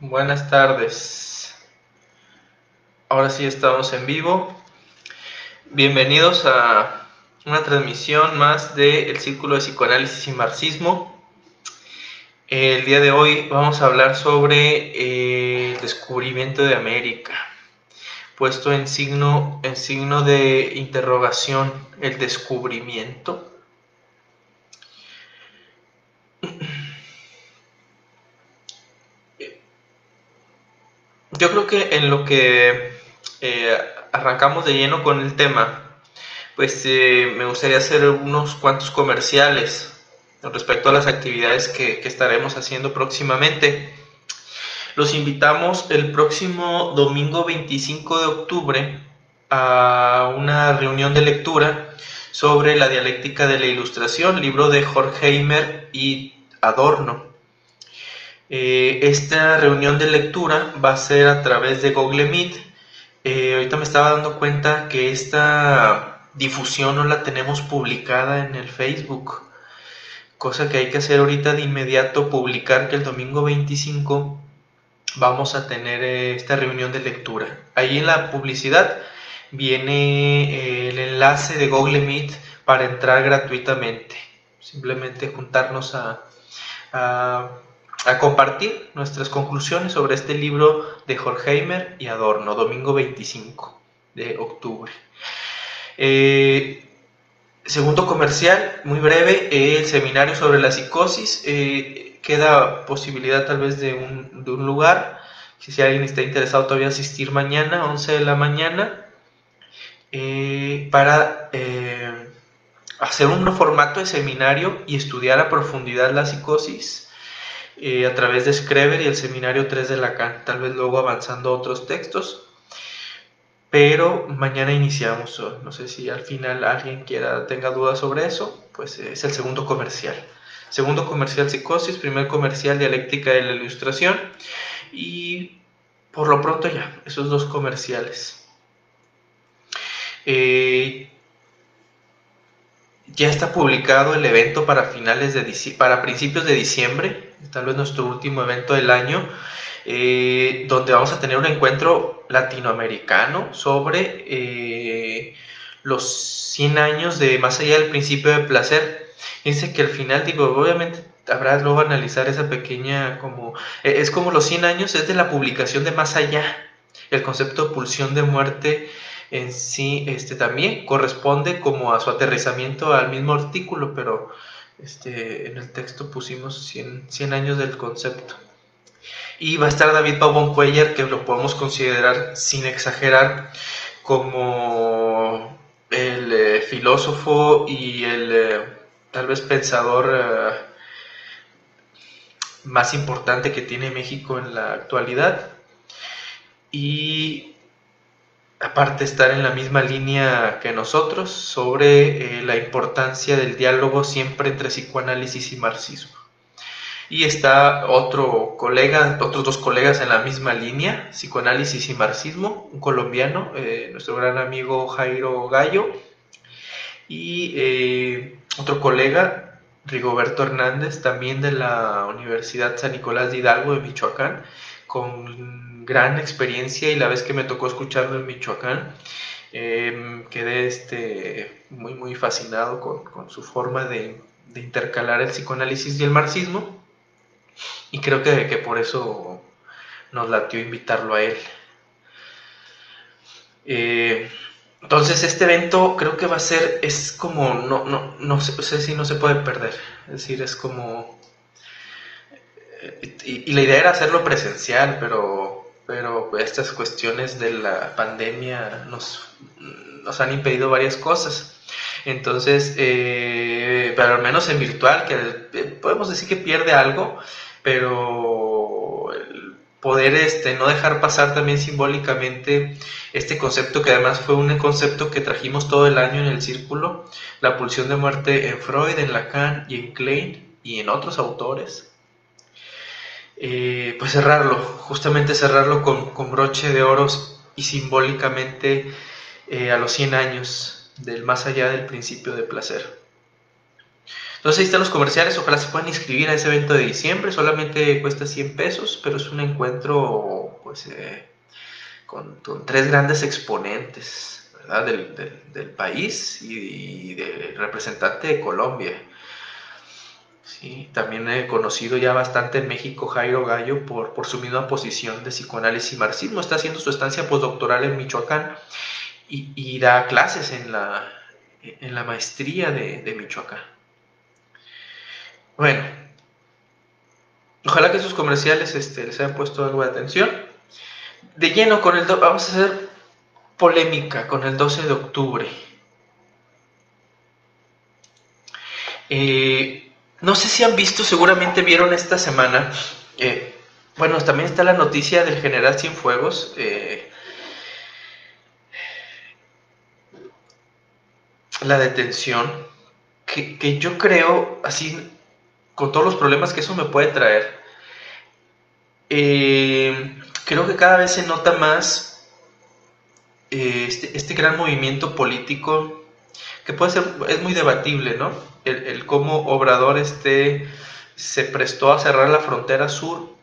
Buenas tardes. Ahora sí estamos en vivo. Bienvenidos a una transmisión más del Círculo de Psicoanálisis y Marxismo. El día de hoy vamos a hablar sobre el descubrimiento de América, puesto en signo de interrogación, el descubrimiento. Yo creo que en lo que arrancamos de lleno con el tema, pues me gustaría hacer unos cuantos comerciales respecto a las actividades que estaremos haciendo próximamente. Los invitamos el próximo domingo 25 de octubre a una reunión de lectura sobre la dialéctica de la ilustración, libro de Horkheimer y Adorno. Esta reunión de lectura va a ser a través de Google Meet. Ahorita me estaba dando cuenta que esta difusión no la tenemos publicada en el Facebook, cosa que hay que hacer ahorita de inmediato, publicar que el domingo 25 vamos a tener esta reunión de lectura. Ahí en la publicidad viene el enlace de Google Meet para entrar gratuitamente. Simplemente juntarnos a compartir nuestras conclusiones sobre este libro de Horkheimer y Adorno, domingo 25 de octubre. Segundo comercial, muy breve, el seminario sobre la psicosis. Queda posibilidad tal vez de un lugar, si alguien está interesado todavía asistir mañana, 11 de la mañana, para hacer un formato de seminario y estudiar a profundidad la psicosis a través de Schreber y el seminario 3 de Lacan, tal vez luego avanzando a otros textos, pero mañana iniciamos. No sé si al final alguien tenga dudas sobre eso, pues es el segundo comercial. Segundo comercial psicosis, primer comercial dialéctica de la ilustración, y por lo pronto ya, esos dos comerciales. Ya está publicado el evento para principios de diciembre, tal vez nuestro último evento del año, donde vamos a tener un encuentro latinoamericano sobre los 100 años de Más allá del principio de placer. Fíjense que al final, obviamente habrá luego analizar esa pequeña es como los 100 años, es de la publicación de Más allá, el concepto de pulsión de muerte en sí también corresponde como a su aterrizamiento al mismo artículo, pero en el texto pusimos 100 años del concepto. Y va a estar David Pavón Cuellar, que lo podemos considerar, sin exagerar, como el filósofo y el tal vez pensador más importante que tiene México en la actualidad. Y aparte estar en la misma línea que nosotros sobre la importancia del diálogo siempre entre psicoanálisis y marxismo. Y está otros dos colegas en la misma línea, psicoanálisis y marxismo, un colombiano, nuestro gran amigo Jairo Gallo, y otro colega, Rigoberto Hernández, también de la Universidad San Nicolás de Hidalgo de Michoacán, con gran experiencia, y la vez que me tocó escucharlo en Michoacán, quedé muy muy fascinado con su forma de intercalar el psicoanálisis y el marxismo, y creo que por eso nos latió invitarlo a él. Entonces este evento creo que va a ser, es como, no sé si no se puede perder, es decir, es como, y la idea era hacerlo presencial, pero estas cuestiones de la pandemia nos han impedido varias cosas. Entonces, pero al menos en virtual, que podemos decir que pierde algo, pero el poder no dejar pasar también simbólicamente este concepto, que además fue un concepto que trajimos todo el año en el círculo, la pulsión de muerte en Freud, en Lacan y en Klein y en otros autores. Pues justamente cerrarlo con broche de oro y simbólicamente a los 100 años del Más allá del principio de placer. Entonces ahí están los comerciales, ojalá se puedan inscribir a ese evento de diciembre, solamente cuesta 100 pesos, pero es un encuentro pues con tres grandes exponentes, ¿verdad? Del país y del representante de Colombia. Sí, también he conocido ya bastante en México Jairo Gallo por su misma posición de psicoanálisis y marxismo. Está haciendo su estancia postdoctoral en Michoacán y da clases en la maestría de Michoacán. Bueno, ojalá que esos comerciales les hayan puesto algo de atención. De lleno con vamos a hacer polémica con el 12 de octubre. No sé si han visto, seguramente vieron esta semana, bueno, también está la noticia del general Cienfuegos, la detención, que yo creo, así, con todos los problemas que eso me puede traer, creo que cada vez se nota más este gran movimiento político, que puede ser, es muy debatible, ¿no? El cómo Obrador se prestó a cerrar la frontera sur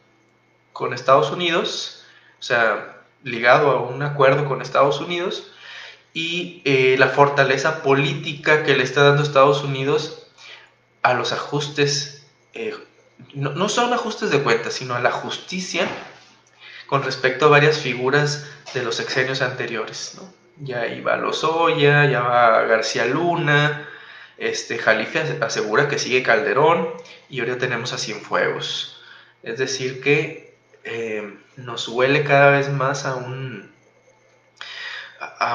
con Estados Unidos, o sea, ligado a un acuerdo con Estados Unidos, y la fortaleza política que le está dando Estados Unidos a los ajustes, no son ajustes de cuentas, sino a la justicia con respecto a varias figuras de los sexenios anteriores, ¿no? Ya iba Lozoya, ya va García Luna, Jalife asegura que sigue Calderón y ahora tenemos a Cienfuegos. Es decir que nos huele cada vez más a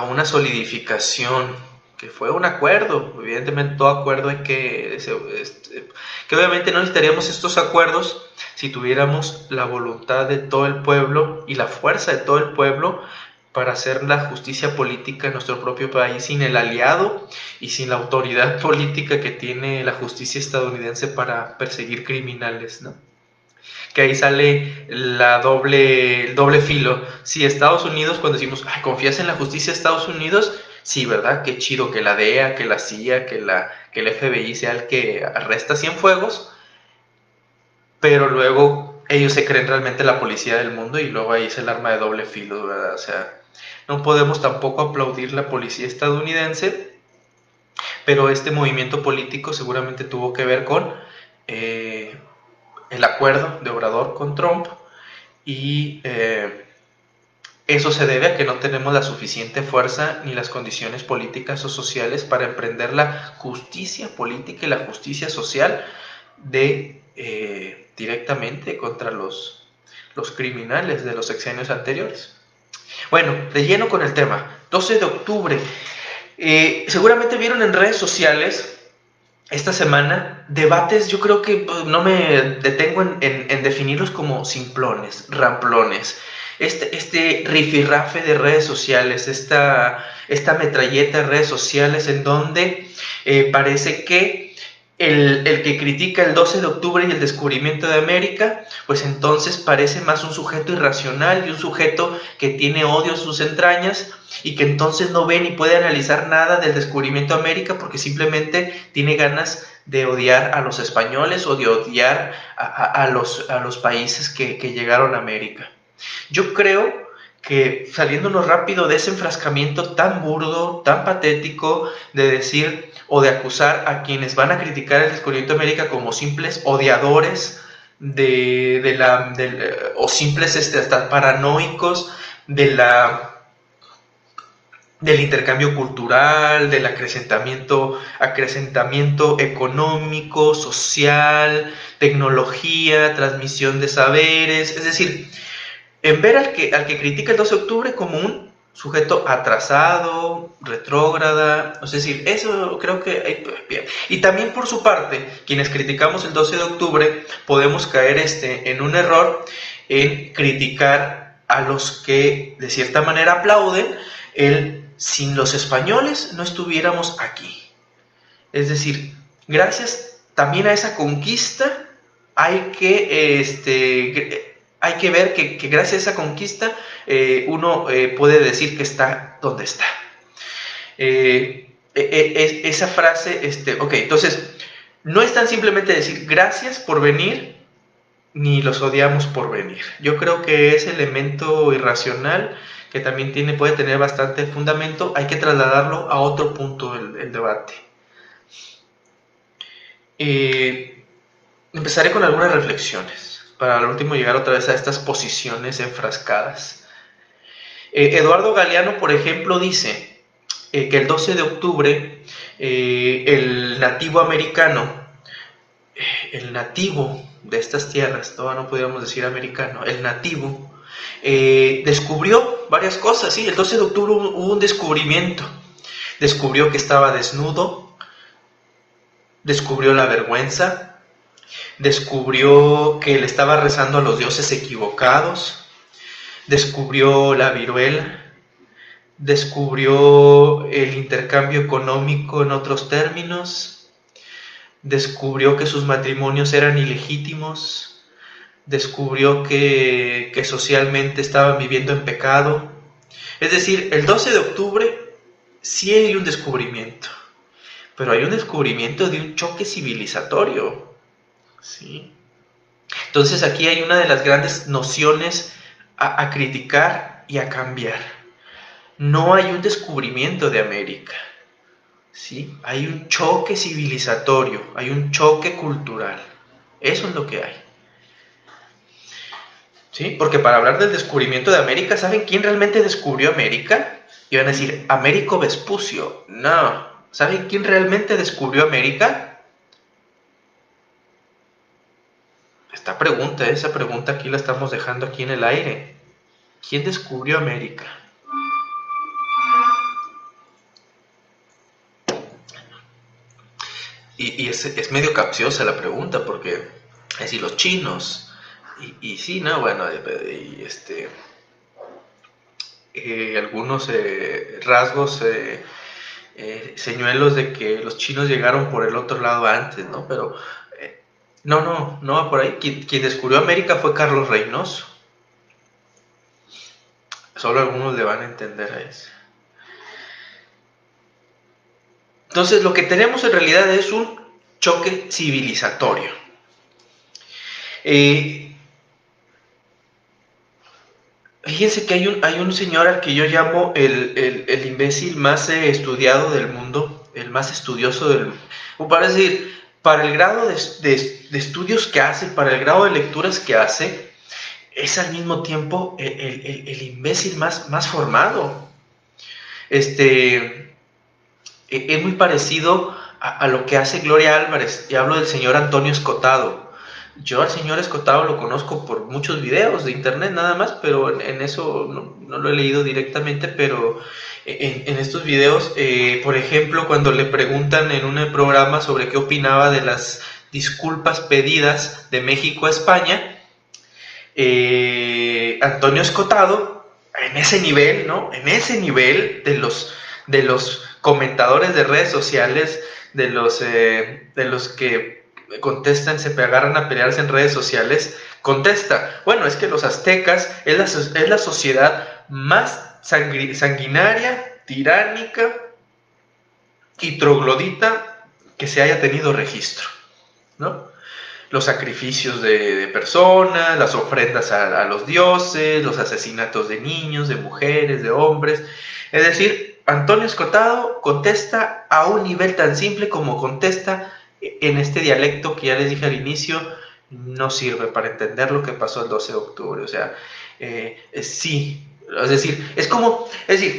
una solidificación, que fue un acuerdo. Evidentemente todo acuerdo hay que obviamente no necesitaríamos estos acuerdos si tuviéramos la voluntad de todo el pueblo y la fuerza de todo el pueblo para hacer la justicia política en nuestro propio país, sin el aliado y sin la autoridad política que tiene la justicia estadounidense para perseguir criminales, ¿no? Que ahí sale el doble filo. Si Estados Unidos, cuando decimos, ay, ¿confías en la justicia de Estados Unidos? Sí, ¿verdad? Qué chido que la DEA, que la CIA, que el FBI sea el que arresta Cienfuegos, pero luego ellos se creen realmente la policía del mundo y luego ahí es el arma de doble filo, ¿verdad? O sea, no podemos tampoco aplaudir la policía estadounidense, pero este movimiento político seguramente tuvo que ver con el acuerdo de Obrador con Trump y eso se debe a que no tenemos la suficiente fuerza ni las condiciones políticas o sociales para emprender la justicia política y la justicia social directamente contra los criminales de los sexenios anteriores. Bueno, de lleno con el tema, 12 de octubre. Seguramente vieron en redes sociales esta semana debates, yo creo que no me detengo en definirlos como simplones, ramplones. Este rifirrafe de redes sociales, esta metralleta de redes sociales en donde parece que el que critica el 12 de octubre y el descubrimiento de América, pues entonces parece más un sujeto irracional y un sujeto que tiene odio en sus entrañas y que entonces no ve ni puede analizar nada del descubrimiento de América porque simplemente tiene ganas de odiar a los españoles o de odiar a los países que llegaron a América. Yo creo que saliéndonos rápido de ese enfrascamiento tan burdo, tan patético de decir o de acusar a quienes van a criticar el descubrimiento de América como simples odiadores o simples hasta paranoicos del intercambio cultural, del acrecentamiento económico, social, tecnología, transmisión de saberes, es decir, en ver al que critica el 12 de octubre como un sujeto atrasado, retrógrada, es decir, eso creo que bien. Y también por su parte, quienes criticamos el 12 de octubre, podemos caer en un error en criticar a los que de cierta manera aplauden sin los españoles no estuviéramos aquí. Es decir, gracias también a esa conquista hay que ver que gracias a esa conquista uno puede decir que está donde está. Esa frase, ok, entonces no es tan simplemente decir gracias por venir, ni los odiamos por venir. Yo creo que ese elemento irracional, que también puede tener bastante fundamento, hay que trasladarlo a otro punto del debate. Empezaré con algunas reflexiones, para al último llegar otra vez a estas posiciones enfrascadas. Eduardo Galeano, por ejemplo, dice que el 12 de octubre el nativo americano, el nativo de estas tierras, todavía no podríamos decir americano, el nativo, descubrió varias cosas, ¿sí? El 12 de octubre hubo un descubrimiento. Descubrió que estaba desnudo, descubrió la vergüenza, descubrió que le estaba rezando a los dioses equivocados, descubrió la viruela, descubrió el intercambio económico en otros términos, descubrió que sus matrimonios eran ilegítimos, descubrió que socialmente estaban viviendo en pecado. Es decir, el 12 de octubre sí hay un descubrimiento, pero hay un descubrimiento de un choque civilizatorio, ¿sí? Entonces aquí hay una de las grandes nociones a criticar y a cambiar. No hay un descubrimiento de América, ¿sí? Hay un choque civilizatorio, hay un choque cultural. Eso es lo que hay, ¿sí? Porque para hablar del descubrimiento de América, ¿saben quién realmente descubrió América? Y van a decir, Américo Vespucio. No. ¿Saben quién realmente descubrió América? Esa pregunta aquí la estamos dejando aquí en el aire. ¿Quién descubrió América? Y es medio capciosa la pregunta, porque es decir, los chinos, y sí, no, bueno, algunos rasgos, señuelos de que los chinos llegaron por el otro lado antes, ¿no? Pero no va por ahí. Quien descubrió América fue Carlos Reynoso. Solo algunos le van a entender a eso. Entonces, lo que tenemos en realidad es un choque civilizatorio. Fíjense que hay un señor al que yo llamo el imbécil más estudiado del mundo, el más estudioso del mundo. Para decir, para el grado de estudios que hace, para el grado de lecturas que hace, es al mismo tiempo el imbécil más formado. Es muy parecido a lo que hace Gloria Álvarez, y hablo del señor Antonio Escotado. Yo al señor Escotado lo conozco por muchos videos de internet nada más, pero en eso no lo he leído directamente, pero en estos videos, por ejemplo, cuando le preguntan en un programa sobre qué opinaba de las disculpas pedidas de México a España, Antonio Escotado, en ese nivel, ¿no? En ese nivel de los comentadores de redes sociales, de los que contestan, se agarran a pelearse en redes sociales, contesta, bueno, es que los aztecas es la sociedad más sanguinaria, tiránica y troglodita que se haya tenido registro, ¿no? Los sacrificios de personas, las ofrendas a los dioses, los asesinatos de niños, de mujeres, de hombres. Es decir, Antonio Escotado contesta a un nivel tan simple como contesta en este dialecto que ya les dije al inicio, no sirve para entender lo que pasó el 12 de octubre. O sea, sí. Es decir,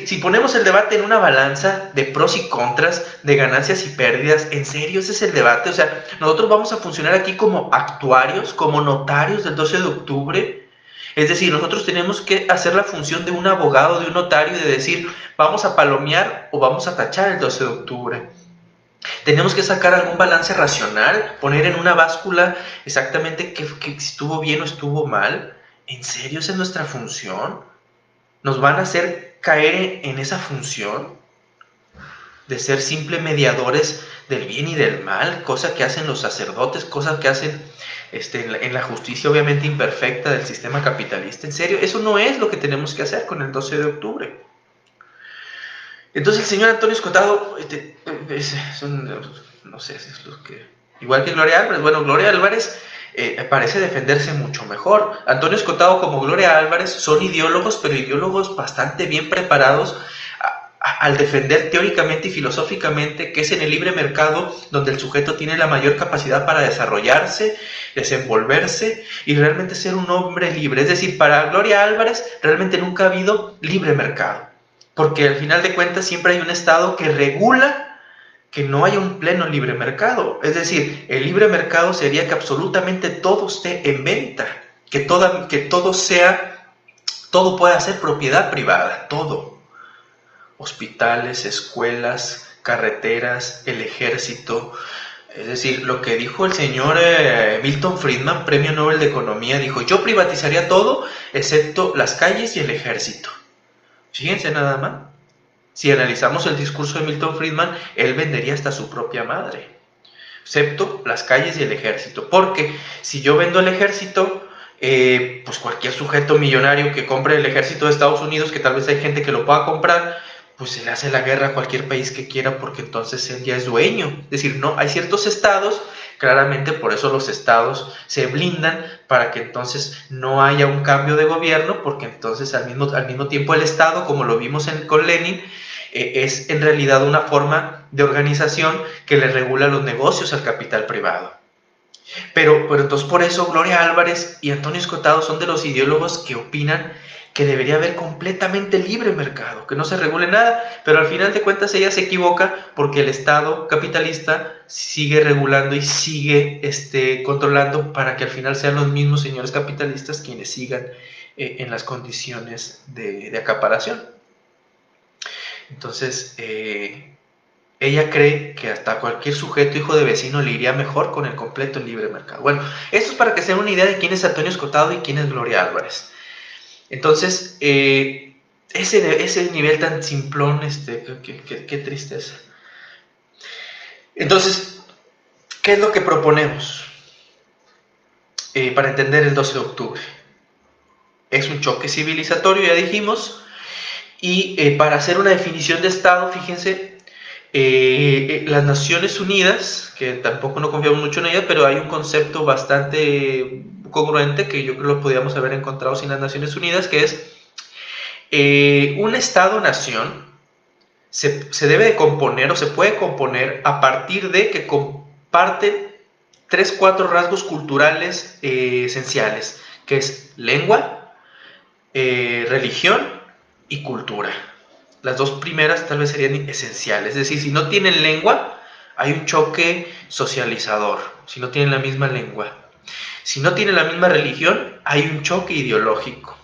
si ponemos el debate en una balanza de pros y contras, de ganancias y pérdidas, ¿en serio ese es el debate? O sea, nosotros vamos a funcionar aquí como actuarios, como notarios del 12 de octubre. Es decir, nosotros tenemos que hacer la función de un abogado, de un notario, y de decir, vamos a palomear o vamos a tachar el 12 de octubre. Tenemos que sacar algún balance racional, poner en una báscula exactamente que si estuvo bien o estuvo mal. ¿En serio esa es nuestra función? ¿Nos van a hacer caer en esa función de ser simple mediadores del bien y del mal? Cosa que hacen los sacerdotes, cosa que hacen en la justicia obviamente imperfecta del sistema capitalista. En serio, eso no es lo que tenemos que hacer con el 12 de octubre. Entonces el señor Antonio Escotado, no sé, es lo que igual que Gloria Álvarez. Bueno, Gloria Álvarez parece defenderse mucho mejor. Antonio Escotado como Gloria Álvarez son ideólogos, pero ideólogos bastante bien preparados al defender teóricamente y filosóficamente que es en el libre mercado donde el sujeto tiene la mayor capacidad para desarrollarse, desenvolverse y realmente ser un hombre libre. Es decir, para Gloria Álvarez realmente nunca ha habido libre mercado, porque al final de cuentas siempre hay un Estado que regula que no haya un pleno libre mercado. Es decir, el libre mercado sería que absolutamente todo esté en venta, que todo pueda ser propiedad privada, todo. Hospitales, escuelas, carreteras, el ejército. Es decir, lo que dijo el señor Milton Friedman, Premio Nobel de Economía, dijo: yo privatizaría todo excepto las calles y el ejército. Fíjense nada más. Si analizamos el discurso de Milton Friedman, él vendería hasta su propia madre, excepto las calles y el ejército. Porque si yo vendo el ejército, pues cualquier sujeto millonario que compre el ejército de Estados Unidos, que tal vez hay gente que lo pueda comprar, pues se le hace la guerra a cualquier país que quiera, porque entonces él ya es dueño. Es decir, no, hay ciertos estados, claramente por eso los estados se blindan, para que entonces no haya un cambio de gobierno, porque entonces al mismo tiempo el Estado, como lo vimos con Lenin, es en realidad una forma de organización que le regula los negocios al capital privado. Pero entonces por eso Gloria Álvarez y Antonio Escotado son de los ideólogos que opinan que debería haber completamente libre mercado, que no se regule nada, pero al final de cuentas ella se equivoca porque el Estado capitalista sigue regulando y sigue controlando para que al final sean los mismos señores capitalistas quienes sigan en las condiciones de acaparación. Entonces, ella cree que hasta cualquier sujeto hijo de vecino le iría mejor con el completo libre mercado. Bueno, esto es para que se den una idea de quién es Antonio Escotado y quién es Gloria Álvarez. Entonces, ese nivel tan simplón, qué tristeza. Entonces, ¿qué es lo que proponemos para entender el 12 de octubre? Es un choque civilizatorio, ya dijimos, y para hacer una definición de Estado, fíjense, las Naciones Unidas, que tampoco no confiamos mucho en ellas, pero hay un concepto bastante congruente que yo creo que lo podíamos haber encontrado sin las Naciones Unidas, que es un Estado-nación se debe de componer o se puede componer a partir de que comparten 3-4 rasgos culturales esenciales, que es lengua, religión y cultura. Las dos primeras tal vez serían esenciales, es decir, si no tienen lengua, hay un choque socializador, si no tienen la misma lengua. Si no tienen la misma religión, hay un choque ideológico.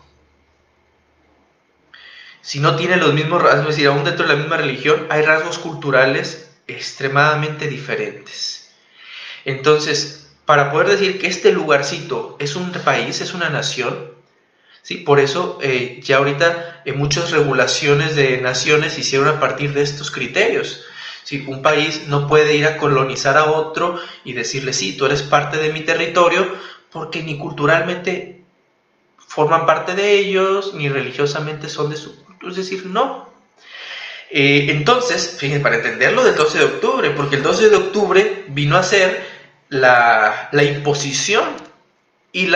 Si no tienen los mismos rasgos, es decir, aún dentro de la misma religión, hay rasgos culturales extremadamente diferentes. Entonces, para poder decir que este lugarcito es un país, es una nación, ¿sí? Por eso ya ahorita muchas regulaciones de naciones se hicieron a partir de estos criterios. ¿Sí? Un país no puede ir a colonizar a otro y decirle: sí, tú eres parte de mi territorio, porque ni culturalmente forman parte de ellos, ni religiosamente son de su cultura. Es decir, no. Entonces, fíjense, para entenderlo del 12 de octubre, porque el 12 de octubre vino a ser la imposición y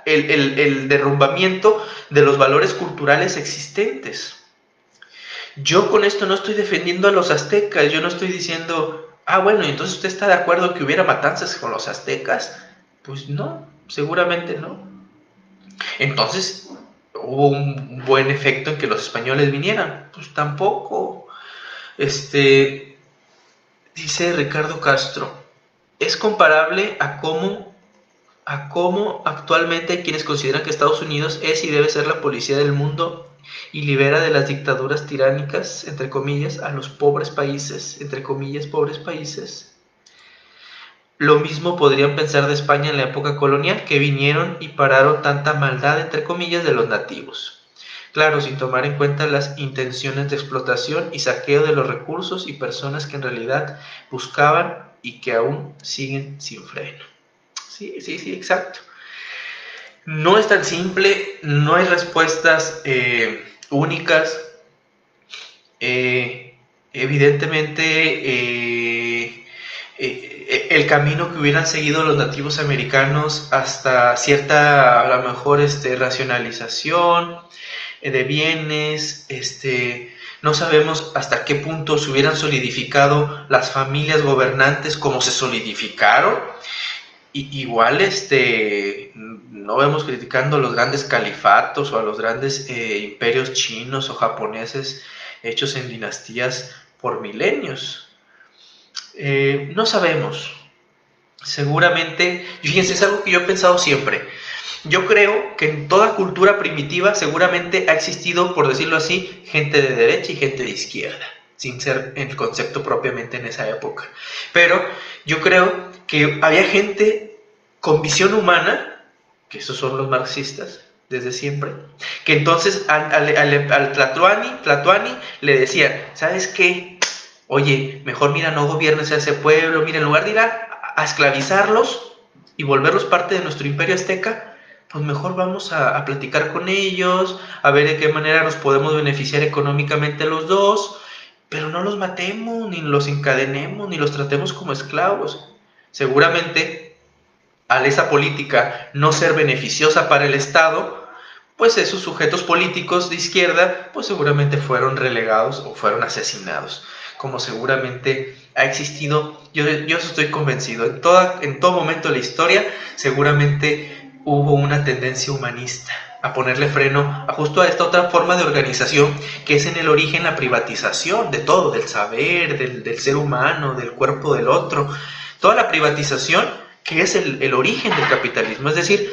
el derrumbamiento de los valores culturales existentes. Yo con esto no estoy defendiendo a los aztecas, yo no estoy diciendo: ah, bueno, entonces usted está de acuerdo que hubiera matanzas con los aztecas. Pues no, seguramente no. Entonces, ¿hubo un buen efecto en que los españoles vinieran? Pues tampoco. Dice Ricardo Castro, es comparable a cómo actualmente hay quienes consideran que Estados Unidos es y debe ser la policía del mundo y libera de las dictaduras tiránicas, entre comillas, a los pobres países, entre comillas, pobres países. Lo mismo podrían pensar de España en la época colonial, que vinieron y pararon tanta maldad, entre comillas, de los nativos. Claro, sin tomar en cuenta las intenciones de explotación y saqueo de los recursos y personas que en realidad buscaban y que aún siguen sin freno. Sí, exacto. No es tan simple, no hay respuestas únicas. Evidentemente, el camino que hubieran seguido los nativos americanos hasta cierta, a lo mejor, racionalización de bienes, no sabemos hasta qué punto se hubieran solidificado las familias gobernantes como se solidificaron. Y igual, no vemos criticando a los grandes califatos o a los grandes imperios chinos o japoneses hechos en dinastías por milenios. No sabemos. Seguramente, fíjense, es algo que yo he pensado siempre. Yo creo que en toda cultura primitiva seguramente ha existido, por decirlo así, gente de derecha y gente de izquierda, sin ser el concepto propiamente en esa época. Pero yo creo que había gente con visión humana, que esos son los marxistas desde siempre, que entonces al Tlatoani le decía, ¿sabes qué? Oye, mejor mira, no gobiernes a ese pueblo, mira, en lugar de ir a esclavizarlos y volverlos parte de nuestro imperio azteca, pues mejor vamos a platicar con ellos, a ver de qué manera nos podemos beneficiar económicamente los dos, pero no los matemos, ni los encadenemos, ni los tratemos como esclavos. Seguramente, al esa política no ser beneficiosa para el Estado, pues esos sujetos políticos de izquierda, pues seguramente fueron relegados o fueron asesinados, como seguramente ha existido. Yo estoy convencido, en todo momento de la historia, seguramente hubo una tendencia humanista a ponerle freno justo a esta otra forma de organización que es en el origen la privatización de todo, del saber, del ser humano, del cuerpo del otro, toda la privatización que es el origen del capitalismo. Es decir,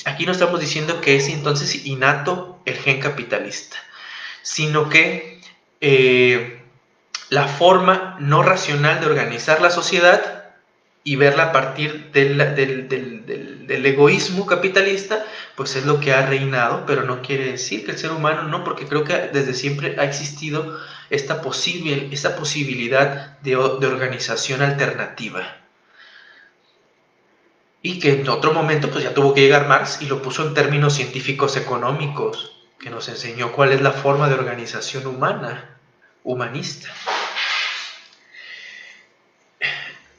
aquí no estamos diciendo que es entonces innato el gen capitalista, sino que la forma no racional de organizar la sociedad y verla a partir del egoísmo capitalista, pues es lo que ha reinado, pero no quiere decir que el ser humano no, porque creo que desde siempre ha existido esta posibilidad de organización alternativa. Y que en otro momento pues ya tuvo que llegar Marx y lo puso en términos científicos económicos, que nos enseñó cuál es la forma de organización humana, humanista.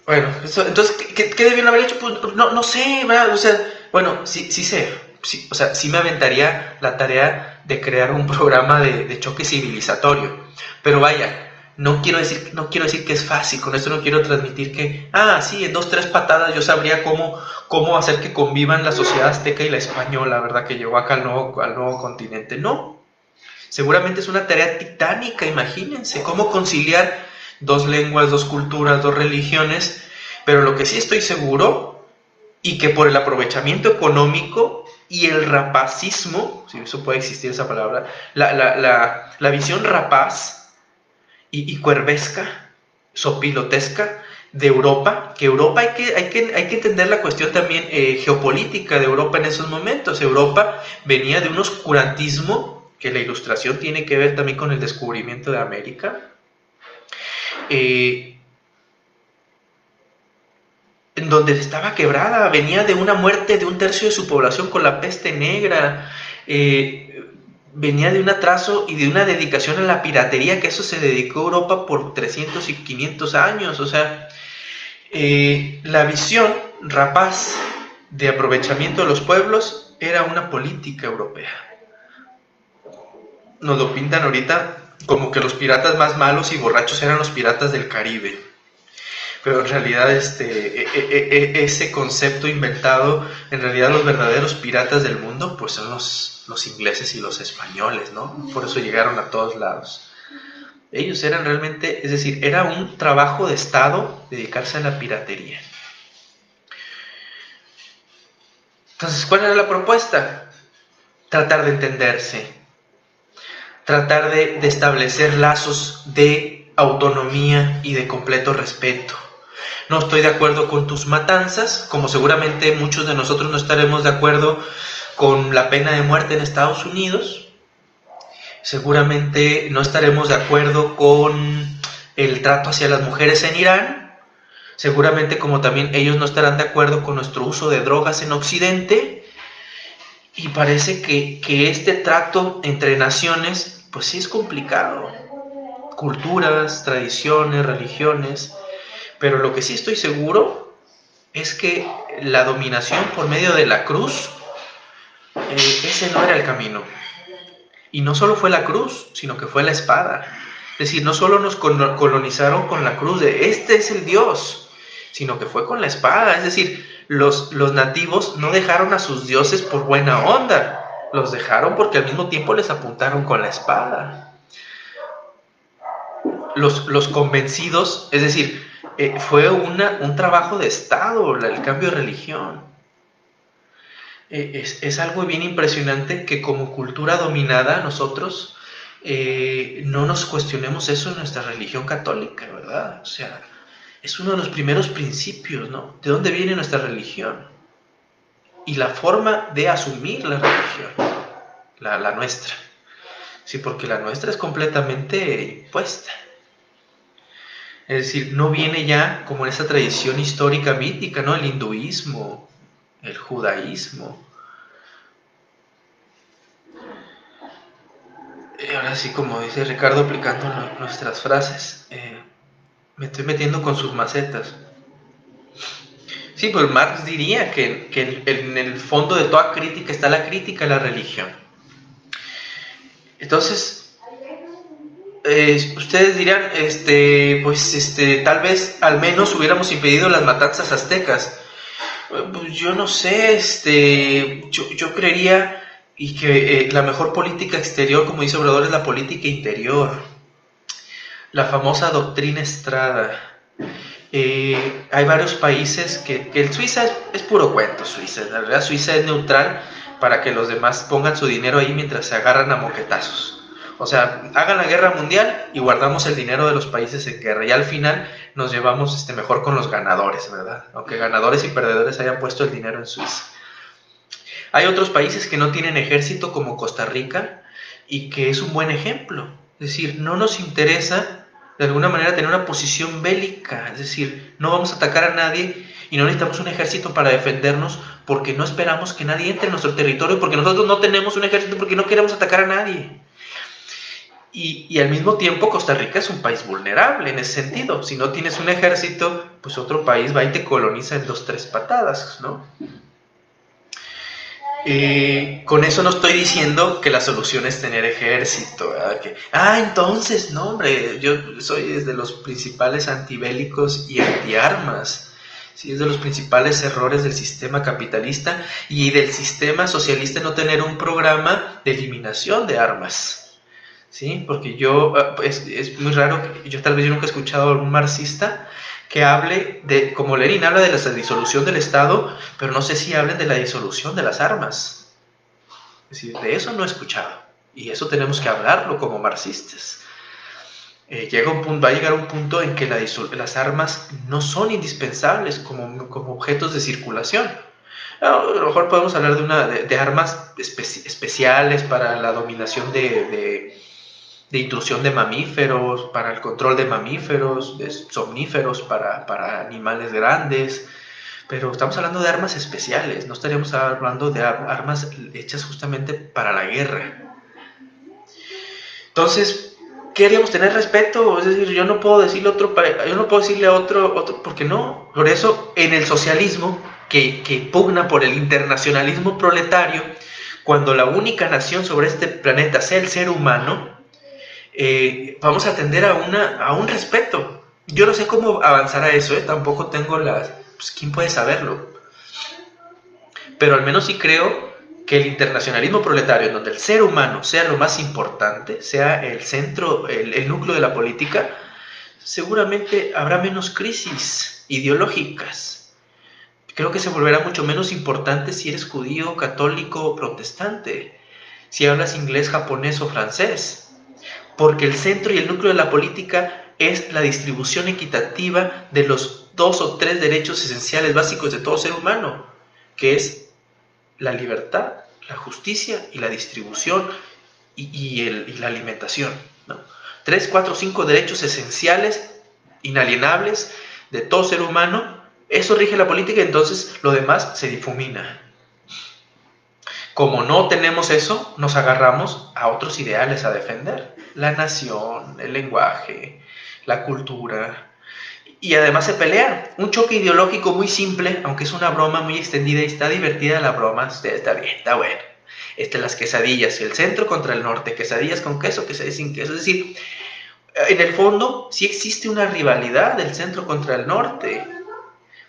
Bueno, entonces, ¿qué debieron haber hecho? Pues no sé, ¿verdad? O sea, bueno, sí sé, o sea, sí me aventaría la tarea de crear un programa de choque civilizatorio, pero vaya, no quiero decir que es fácil, con esto no quiero transmitir que, sí, en 2, 3 patadas yo sabría cómo hacer que convivan la sociedad azteca y la española, ¿verdad? Que llegó acá al nuevo continente. No, seguramente es una tarea titánica, imagínense, cómo conciliar 2 lenguas, 2 culturas, 2 religiones, pero lo que sí estoy seguro, y que por el aprovechamiento económico y el rapacismo, si eso puede existir esa palabra, la visión rapaz y cuervesca, sopilotesca de Europa, que Europa hay que entender la cuestión también geopolítica de Europa en esos momentos. Europa venía de un oscurantismo, que la Ilustración tiene que ver también con el descubrimiento de América, en donde estaba quebrada, venía de una muerte de 1/3 de su población con la peste negra, venía de un atraso y de una dedicación a la piratería, que eso se dedicó a Europa por 300 y 500 años, o sea, la visión rapaz de aprovechamiento de los pueblos era una política europea. Nos lo pintan ahorita como que los piratas más malos y borrachos eran los piratas del Caribe, pero en realidad ese concepto inventado, en realidad los verdaderos piratas del mundo pues son los ingleses y los españoles, ¿no? Por eso llegaron a todos lados. Ellos eran realmente, es decir, era un trabajo de Estado dedicarse a la piratería. Entonces, ¿cuál era la propuesta? Tratar de entenderse, tratar de establecer lazos de autonomía y de completo respeto. No estoy de acuerdo con tus matanzas, como seguramente muchos de nosotros no estaremos de acuerdo con la pena de muerte en Estados Unidos. Seguramente no estaremos de acuerdo con el trato hacia las mujeres en Irán. Seguramente como también ellos no estarán de acuerdo con nuestro uso de drogas en Occidente. Y parece que este trato entre naciones pues sí es complicado. Culturas, tradiciones, religiones, Pero lo que sí estoy seguro es que la dominación por medio de la cruz, ese no era el camino. Y no solo fue la cruz, sino que fue la espada. Es decir, no solo nos colonizaron con la cruz de este es el Dios, sino que fue con la espada. Es decir, los nativos no dejaron a sus dioses por buena onda, los dejaron porque al mismo tiempo les apuntaron con la espada. Los convencidos, es decir, fue un trabajo de Estado el cambio de religión. Es algo bien impresionante que como cultura dominada nosotros no nos cuestionemos eso en nuestra religión católica, ¿verdad? O sea, es uno de los primeros principios, ¿no? ¿De dónde viene nuestra religión? Y la forma de asumir la religión, la nuestra. Sí, porque la nuestra es completamente impuesta. Es decir, no viene ya como en esa tradición histórica mítica, ¿no? El hinduismo, el judaísmo. Ahora sí, como dice Ricardo, aplicando nuestras frases, me estoy metiendo con sus macetas. Sí, pues Marx diría que en el fondo de toda crítica está la crítica a la religión. Entonces, ustedes dirán, tal vez al menos hubiéramos impedido las matanzas aztecas. Pues yo no sé, yo creería y que la mejor política exterior, como dice Obrador, es la política interior. La famosa doctrina Estrada. Hay varios países que el Suiza es puro cuento. Suiza, en realidad Suiza es neutral para que los demás pongan su dinero ahí mientras se agarran a moquetazos. O sea, hagan la guerra mundial y guardamos el dinero de los países en guerra. Y al final nos llevamos mejor con los ganadores, ¿verdad? Aunque ganadores y perdedores hayan puesto el dinero en Suiza. Hay otros países que no tienen ejército, como Costa Rica, y que es un buen ejemplo. Es decir, no nos interesa de alguna manera tener una posición bélica. Es decir, no vamos a atacar a nadie y no necesitamos un ejército para defendernos porque no esperamos que nadie entre en nuestro territorio, porque nosotros no tenemos un ejército, porque no queremos atacar a nadie. Y al mismo tiempo Costa Rica es un país vulnerable en ese sentido. Si no tienes un ejército, pues otro país va y te coloniza en 2-3 patadas, ¿no? Con eso no estoy diciendo que la solución es tener ejército, ¿verdad? Entonces, no, hombre, yo soy de los principales antibélicos y antiarmas. Sí, es de los principales errores del sistema capitalista y del sistema socialista no tener un programa de eliminación de armas. ¿Sí? Porque es muy raro, yo nunca he escuchado a un marxista que hable de, como Lenin habla de la disolución del Estado, pero no sé si hablen de la disolución de las armas. Es decir, de eso no he escuchado. Y eso tenemos que hablarlo como marxistas. Va a llegar un punto en que las armas no son indispensables como objetos de circulación. A lo mejor podemos hablar de armas especiales para la dominación de intrusión de mamíferos, para el control de mamíferos, de somníferos, para animales grandes, pero estamos hablando de armas especiales, no estaríamos hablando de armas hechas justamente para la guerra. Entonces, ¿qué haríamos? Tener respeto, es decir, yo no puedo decirle a otro, porque no. Por eso, en el socialismo, que pugna por el internacionalismo proletario, cuando la única nación sobre este planeta sea el ser humano, vamos a atender a un respeto. Yo no sé cómo avanzar a eso, tampoco tengo pues, ¿quién puede saberlo? Pero al menos sí creo que el internacionalismo proletario, en donde el ser humano sea lo más importante, sea el centro, el núcleo de la política, seguramente habrá menos crisis ideológicas. Creo que se volverá mucho menos importante si eres judío, católico o protestante, si hablas inglés, japonés o francés. Porque el centro y el núcleo de la política es la distribución equitativa de los 2 o 3 derechos esenciales básicos de todo ser humano, que es la libertad, la justicia y la distribución y la alimentación, ¿no? 3, 4, 5 derechos esenciales, inalienables de todo ser humano. Eso rige la política y entonces lo demás se difumina. Como no tenemos eso, nos agarramos a otros ideales a defender. La nación, el lenguaje, la cultura. y además se pelean. Un choque ideológico muy simple, aunque es una broma muy extendida y está divertida la broma, está bien, está bueno. Las quesadillas, el centro contra el norte, quesadillas con queso, quesadillas sin queso. Es decir, en el fondo sí existe una rivalidad del centro contra el norte.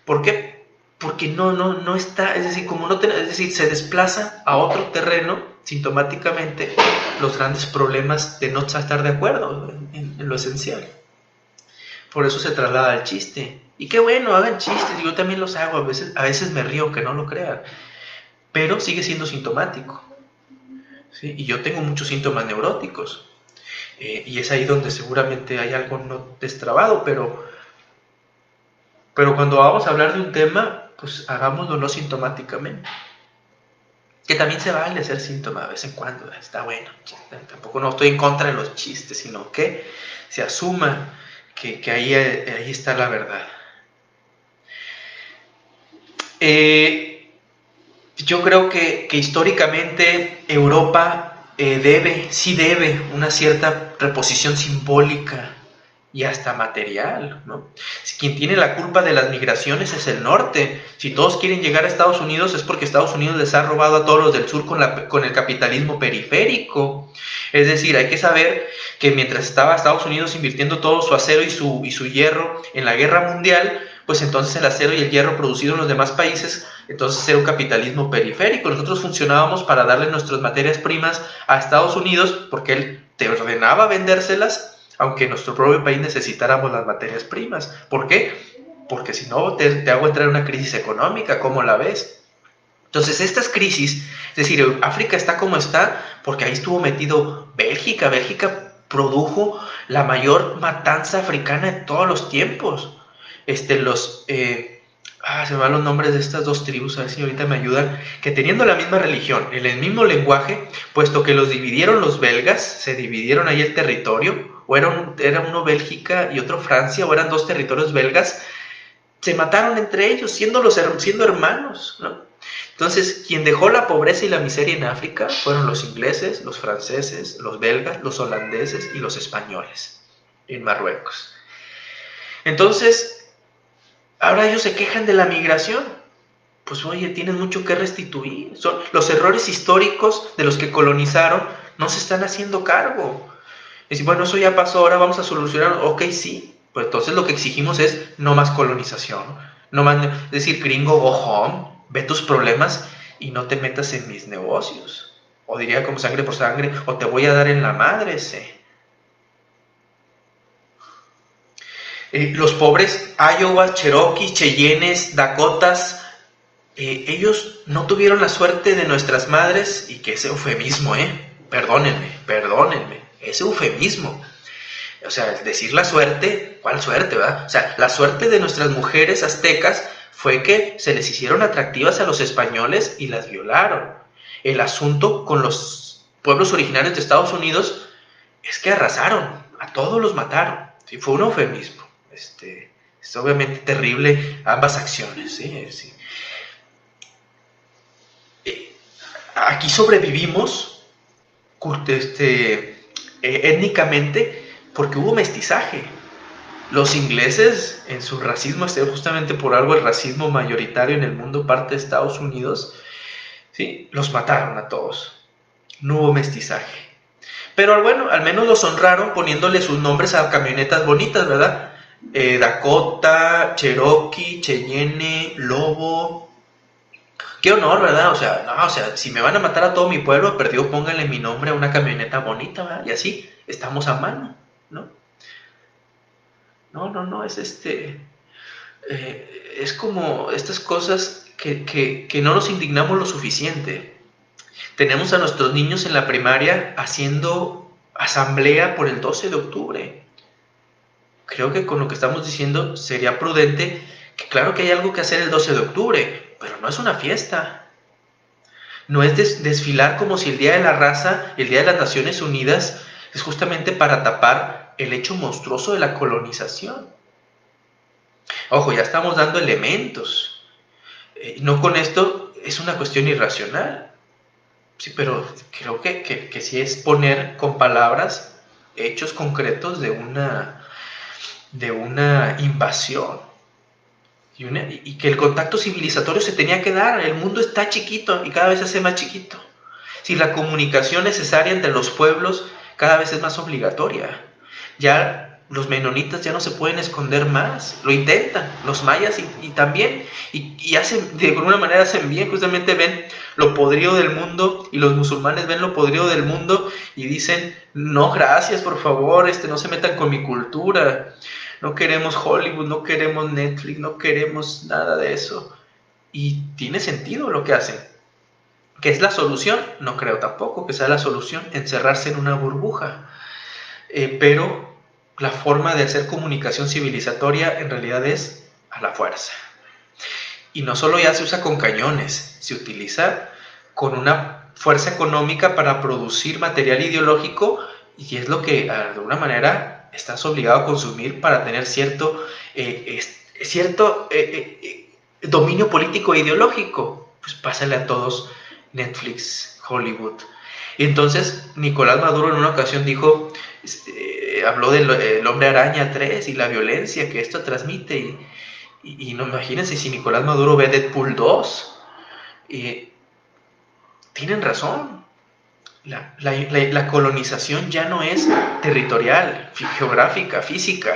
¿Por qué? Porque no está, es decir, es decir, se desplaza a otro terreno sintomáticamente los grandes problemas de no estar de acuerdo en lo esencial. Por eso se traslada al chiste. Y qué bueno, hagan chistes, yo también los hago, a veces me río, que no lo crean, pero sigue siendo sintomático. ¿Sí? Y yo tengo muchos síntomas neuróticos, y es ahí donde seguramente hay algo no destrabado, pero cuando vamos a hablar de un tema, pues hagámoslo no sintomáticamente. Que también se vale hacer síntoma de vez en cuando, está bueno. Tampoco no estoy en contra de los chistes, sino que se asuma que ahí está la verdad. Yo creo que históricamente Europa sí debe una cierta reposición simbólica y hasta material, ¿no? Si quien tiene la culpa de las migraciones es el norte. Si todos quieren llegar a Estados Unidos es porque Estados Unidos les ha robado a todos los del sur con el capitalismo periférico. Es decir, hay que saber que mientras estaba Estados Unidos invirtiendo todo su acero y su hierro en la guerra mundial, pues entonces el acero y el hierro producido en los demás países, entonces era un capitalismo periférico. Nosotros funcionábamos para darle nuestras materias primas a Estados Unidos porque él te ordenaba vendérselas, aunque en nuestro propio país necesitáramos las materias primas. ¿Por qué? Porque si no te hago entrar en una crisis económica, ¿cómo la ves? Entonces estas crisis, es decir, África está como está porque ahí estuvo metido Bélgica. Bélgica produjo la mayor matanza africana de todos los tiempos. Se me van los nombres de estas dos tribus, a ver si ahorita me ayudan, que teniendo la misma religión, el mismo lenguaje, puesto que los dividieron los belgas, se dividieron ahí el territorio, o era uno Bélgica y otro Francia, o eran dos territorios belgas, se mataron entre ellos, siendo hermanos, ¿no? Entonces, quien dejó la pobreza y la miseria en África fueron los ingleses, los franceses, los belgas, los holandeses y los españoles en Marruecos. Entonces, ahora ellos se quejan de la migración. Pues oye, tienen mucho que restituir. Son los errores históricos de los que colonizaron, no se están haciendo cargo. Y si, bueno, eso ya pasó, ahora vamos a solucionarlo. Ok, sí. Pues entonces lo que exigimos es no más colonización. No más, es decir, gringo, go home, ve tus problemas y no te metas en mis negocios. O diría como sangre por sangre, o te voy a dar en la madre, los pobres Iowa, Cherokee, Cheyennes, Dakotas, ellos no tuvieron la suerte de nuestras madres, y que ese eufemismo, perdónenme, ese eufemismo. O sea, decir la suerte, ¿cuál suerte, verdad? O sea, la suerte de nuestras mujeres aztecas fue que se les hicieron atractivas a los españoles y las violaron. El asunto con los pueblos originarios de Estados Unidos es que arrasaron, a todos los mataron. ¿Sí? Fue un eufemismo. Es obviamente terrible ambas acciones. ¿Sí? Aquí sobrevivimos étnicamente porque hubo mestizaje. Los ingleses, en su racismo, justamente por algo el racismo mayoritario en el mundo parte de Estados Unidos, ¿sí? Los mataron a todos. No hubo mestizaje. Pero bueno, al menos los honraron poniéndole sus nombres a camionetas bonitas, ¿verdad? Dakota, Cherokee, Cheyenne, Lobo. Qué honor, ¿verdad? O sea, si me van a matar a todo mi pueblo, perdido, pónganle mi nombre a una camioneta bonita, ¿verdad? Y así estamos a mano, ¿no? No, es como estas cosas que no nos indignamos lo suficiente. Tenemos a nuestros niños en la primaria haciendo asamblea por el 12 de octubre. Creo que con lo que estamos diciendo sería prudente que claro que hay algo que hacer el 12 de octubre, pero no es una fiesta. No es desfilar como si el Día de la Raza, el Día de las Naciones Unidas, es justamente para tapar el hecho monstruoso de la colonización. Ojo, ya estamos dando elementos. No con esto es una cuestión irracional. Sí, pero creo que sí es poner con palabras hechos concretos de una de una invasión y que el contacto civilizatorio se tenía que dar. El mundo está chiquito y cada vez se hace más chiquito. Si la comunicación necesaria entre los pueblos cada vez es más obligatoria, ya los menonitas ya no se pueden esconder más, lo intentan, los mayas y también, y hacen, de alguna manera hacen bien, justamente ven lo podrido del mundo, y los musulmanes ven lo podrido del mundo y dicen, no, gracias, por favor, no se metan con mi cultura, no queremos Hollywood, no queremos Netflix, no queremos nada de eso. Y tiene sentido lo que hacen. ¿Qué es la solución? No creo tampoco que sea la solución encerrarse en una burbuja. Pero la forma de hacer comunicación civilizatoria en realidad es a la fuerza. Y no solo ya se usa con cañones, se utiliza con una fuerza económica para producir material ideológico, y es lo que de alguna manera estás obligado a consumir para tener cierto dominio político e ideológico. Pues pásale a todos Netflix, Hollywood. Y entonces Nicolás Maduro en una ocasión dijo, habló del Hombre Araña 3 y la violencia que esto transmite, y no, imagínense si Nicolás Maduro ve Deadpool 2. Tienen razón. La colonización ya no es territorial, geográfica, física,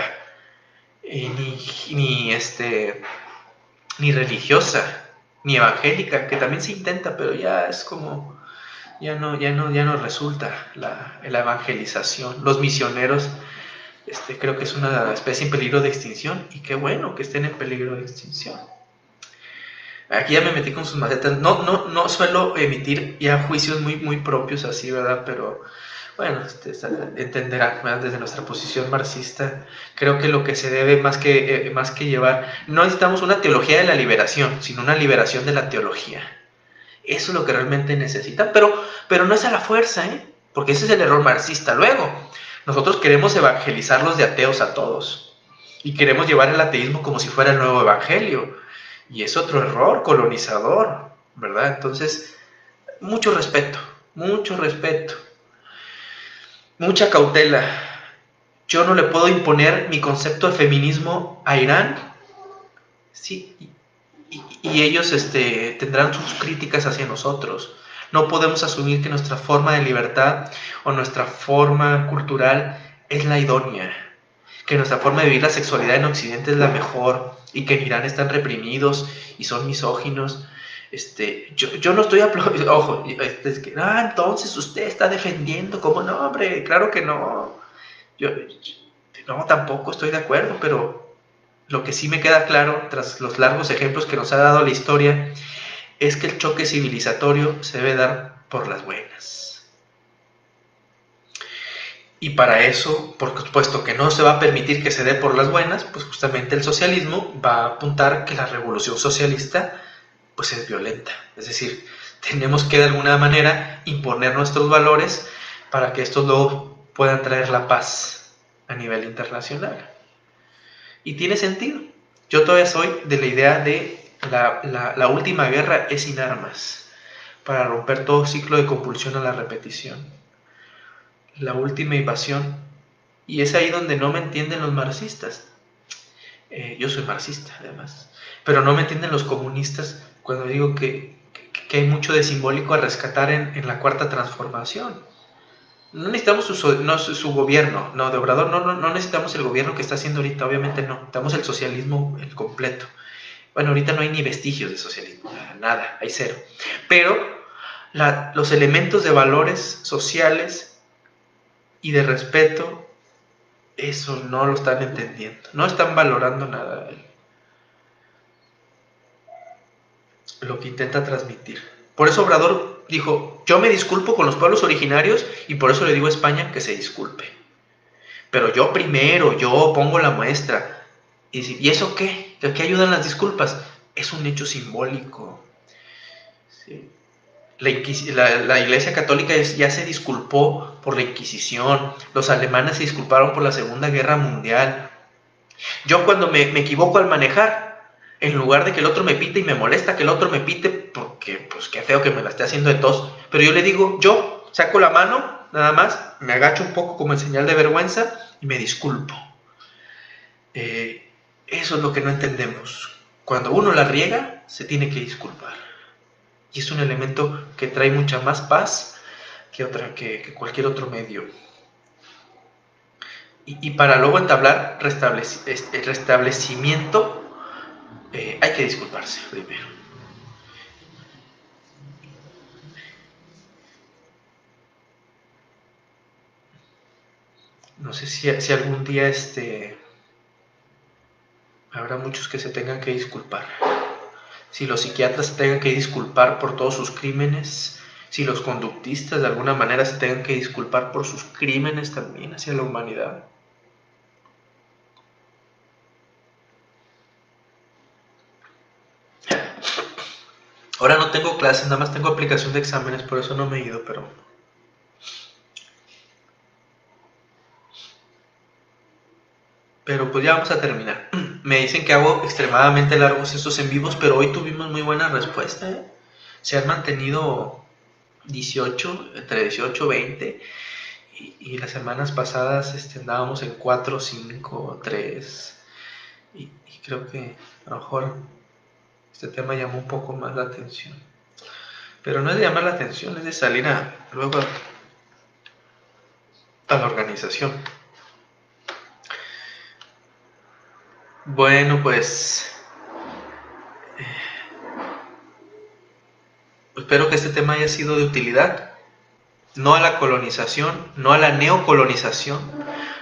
ni religiosa, ni evangélica, que también se intenta, pero ya es como, ya no resulta la evangelización. Los misioneros, creo que es una especie en peligro de extinción, y qué bueno que estén en peligro de extinción. Aquí ya me metí con sus macetas. No suelo emitir ya juicios muy propios así, ¿verdad? Pero bueno, entenderán, ¿verdad? Desde nuestra posición marxista, creo que lo que se debe más que llevar, no necesitamos una teología de la liberación, sino una liberación de la teología. Eso es lo que realmente necesita, pero no es a la fuerza, porque ese es el error marxista. Luego, nosotros queremos evangelizarlos de ateos a todos, y queremos llevar el ateísmo como si fuera el nuevo evangelio, y es otro error colonizador, ¿verdad? Entonces, mucho respeto, mucha cautela. Yo no le puedo imponer mi concepto de feminismo a Irán, sí, y ellos tendrán sus críticas hacia nosotros. No podemos asumir que nuestra forma de libertad o nuestra forma cultural es la idónea, que nuestra forma de vivir la sexualidad en Occidente es la mejor, y que en Irán están reprimidos y son misóginos. Yo no estoy aplaudiendo, ojo, es que, entonces usted está defendiendo, ¿cómo no, hombre? Claro que no. Yo no, tampoco estoy de acuerdo, pero lo que sí me queda claro, tras los largos ejemplos que nos ha dado la historia, es que el choque civilizatorio se debe dar por las buenas. Y para eso, por supuesto que no se va a permitir que se dé por las buenas, pues justamente el socialismo va a apuntar que la revolución socialista pues es violenta. Es decir, tenemos que de alguna manera imponer nuestros valores para que estos luego puedan traer la paz a nivel internacional. Y tiene sentido. Yo todavía soy de la idea de la última guerra es sin armas, para romper todo ciclo de compulsión a la repetición. La última invasión, y es ahí donde no me entienden los marxistas. Yo soy marxista además, pero no me entienden los comunistas cuando digo que hay mucho de simbólico a rescatar en la cuarta transformación. No necesitamos su gobierno, no, de Obrador, no necesitamos el gobierno que está haciendo ahorita, obviamente no, necesitamos el socialismo el completo. Bueno, ahorita no hay ni vestigios de socialismo, nada, hay cero, pero los elementos de valores sociales y de respeto, eso no lo están entendiendo, no están valorando nada lo que intenta transmitir. Por eso Obrador dijo, yo me disculpo con los pueblos originarios, y por eso le digo a España que se disculpe, pero yo primero, yo pongo la muestra. ¿Y eso qué? ¿De qué ayudan las disculpas? Es un hecho simbólico. ¿Sí? La Iglesia Católica ya se disculpó por la Inquisición, los alemanes se disculparon por la Segunda Guerra Mundial. Yo cuando me equivoco al manejar, en lugar de que el otro me pite, y me molesta que el otro me pite, porque pues qué feo que me la esté haciendo de tos, pero yo le digo, yo saco la mano, nada más, me agacho un poco como en señal de vergüenza y me disculpo. Eso es lo que no entendemos. Cuando uno la riega, se tiene que disculpar. Y es un elemento que trae mucha más paz que cualquier otro medio. Y para luego entablar restablecimiento, hay que disculparse primero. No sé si algún día habrá muchos que se tengan que disculpar. Si los psiquiatras se tengan que disculpar por todos sus crímenes, si los conductistas de alguna manera se tengan que disculpar por sus crímenes también hacia la humanidad. Ahora no tengo clases, nada más tengo aplicación de exámenes, por eso no me he ido, pero pues ya vamos a terminar. Me dicen que hago extremadamente largos estos en vivos, pero hoy tuvimos muy buena respuesta, ¿eh? Se han mantenido 18, entre 18 y 20, y las semanas pasadas andábamos en 4, 5, 3, y creo que a lo mejor este tema llamó un poco más la atención. Pero no es de llamar la atención, es de salir luego a la organización. Bueno, pues espero que este tema haya sido de utilidad. No a la colonización, no a la neocolonización,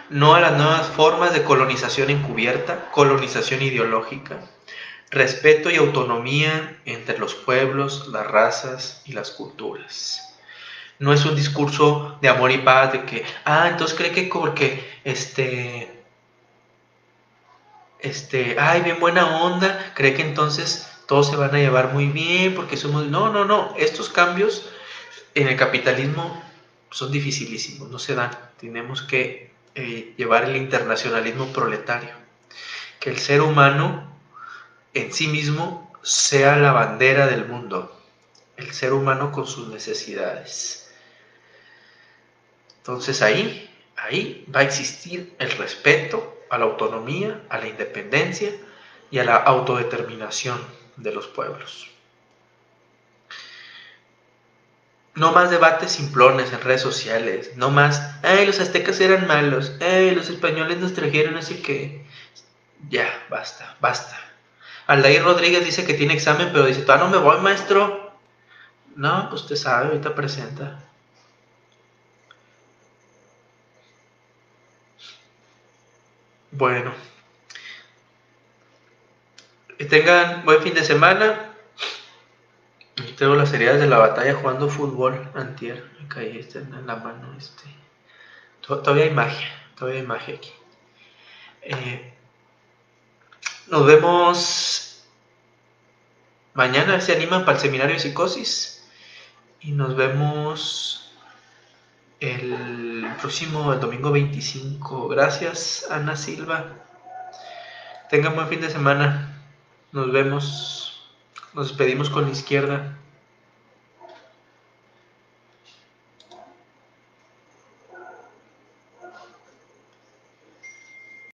no a las nuevas formas de colonización encubierta, colonización ideológica. Respeto y autonomía entre los pueblos, las razas y las culturas. No es un discurso de amor y paz, de que, entonces cree que porque ay, bien buena onda, cree que entonces todos se van a llevar muy bien porque somos... No, estos cambios en el capitalismo son dificilísimos, no se dan. Tenemos que llevar el internacionalismo proletario, que el ser humano en sí mismo sea la bandera del mundo, el ser humano con sus necesidades. Entonces ahí va a existir el respeto a la autonomía, a la independencia y a la autodeterminación de los pueblos. No más debates simplones en redes sociales, no más, los aztecas eran malos, los españoles nos trajeron así que... Ya, basta. Aldair Rodríguez dice que tiene examen, pero dice, no me voy, maestro. No, pues usted sabe, ahorita presenta. Bueno, que tengan buen fin de semana. Aquí tengo las heridas de la batalla jugando fútbol antier. Me caí en la mano. Todavía hay magia aquí. Nos vemos mañana, a ver si animan para el seminario de psicosis. Y nos vemos el domingo 25. Gracias, Ana Silva. Tengan buen fin de semana. Nos vemos. Nos despedimos con la izquierda.